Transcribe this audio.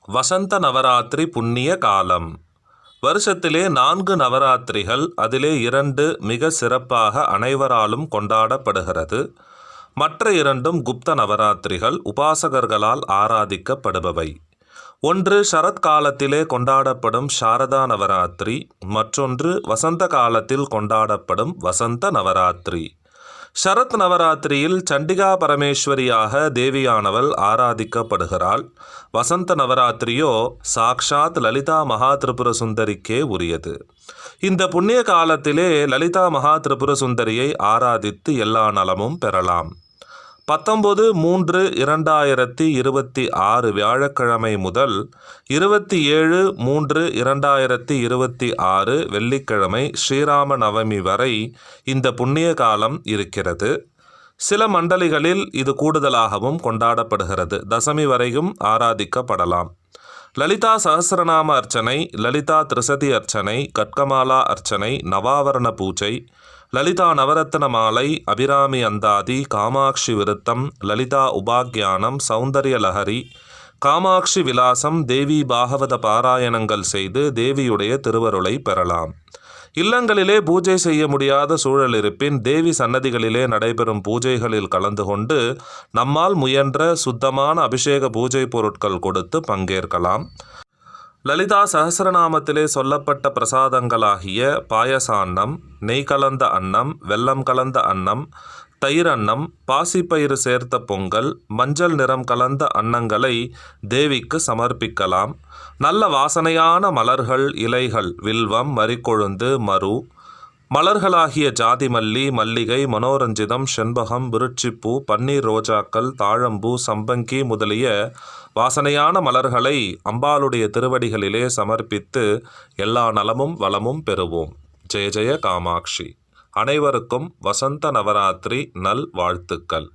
வசந்த நவராத்திரி புண்ணிய காலம். வருஷத்திலே 4 நவராத்திரிகள், அதிலே 2 மிக சிறப்பாக அனைவராலும் கொண்டாடப்படுகிறது. மற்ற 2ம் குப்த நவராத்திரிகள், உபாசகர்களால் ஆராதிக்கப்படுபவை. ஒன்று சரத்காலத்திலே கொண்டாடப்படும் சாரதா நவராத்திரி, மற்றொன்று வசந்த காலத்தில் கொண்டாடப்படும் வசந்த நவராத்திரி. சரத் நவராத்திரியில் சண்டிகா பரமேஸ்வரியாக தேவியானவள் ஆராதிக்கப்படுகிறாள். வசந்த நவராத்திரியோ சாக்ஷாத் லலிதா மகா திரிபுர சுந்தரிக்கே உரியது. இந்த புண்ணிய காலத்திலே லலிதா மகா திரிபுர சுந்தரியை ஆராதித்து எல்லா நலமும் பெறலாம். 19/3/2026 வியாழக்கிழமை முதல் 27/3/2026 வெள்ளிக்கிழமை ஸ்ரீராம நவமி வரை இந்த புண்ணிய காலம் இருக்கிறது. சில மண்டலிகளில் இது கூடுதலாகவும் கொண்டாடப்படுகிறது. தசமி வரையும் ஆராதிக்கப்படலாம். லலிதா சகஸ்ரநாம அர்ச்சனை, லலிதா திரிசதி அர்ச்சனை, கட்கமாலா அர்ச்சனை, நவாவரண பூஜை, லலிதா நவரத்ன மாலை, அபிராமி அந்தாதி, காமாட்சி விருத்தம், லலிதா உபாக்யானம், சௌந்தர்ய லஹரி, காமாட்சி விலாசம், தேவி பாகவத பாராயணங்கள் செய்து தேவியுடைய திருவருளை பெறலாம். இல்லங்களிலே பூஜை செய்ய முடியாத சூழல் இருப்பின் தேவி சன்னதிகளிலே நடைபெறும் பூஜைகளில் கலந்து கொண்டு நம்மால் முயன்ற சுத்தமான அபிஷேக பூஜை பொருட்கள் கொடுத்து பங்கேற்கலாம். லலிதா சகஸ்ரநாமத்திலே சொல்லப்பட்ட பிரசாதங்களாகிய பாயசான்னம், நெய் கலந்த அன்னம், வெல்லம் கலந்த அன்னம், தயிர் அன்னம், பாசிப்பயிறு சேர்த்த பொங்கல், மஞ்சள் நிறம் கலந்த அன்னங்களை தேவிக்கு சமர்ப்பிக்கலாம். நல்ல வாசனையான மலர்கள், இலைகள், வில்வம், மரிக்கொழுந்து, மரு, மலர்களாகிய ஜாதிமல்லி, மல்லிகை, மனோரஞ்சிதம், செண்பகம், விருட்சிப்பூ, பன்னீர் ரோஜாக்கள், தாழம்பூ, சம்பங்கி முதலிய வாசனையான மலர்களை அம்பாளுடைய திருவடிகளிலே சமர்ப்பித்து எல்லா நலமும் வளமும் பெறுவோம். ஜெய ஜெய காமாட்சி. அனைவருக்கும் வசந்த நவராத்திரி நல் வாழ்த்துக்கள்.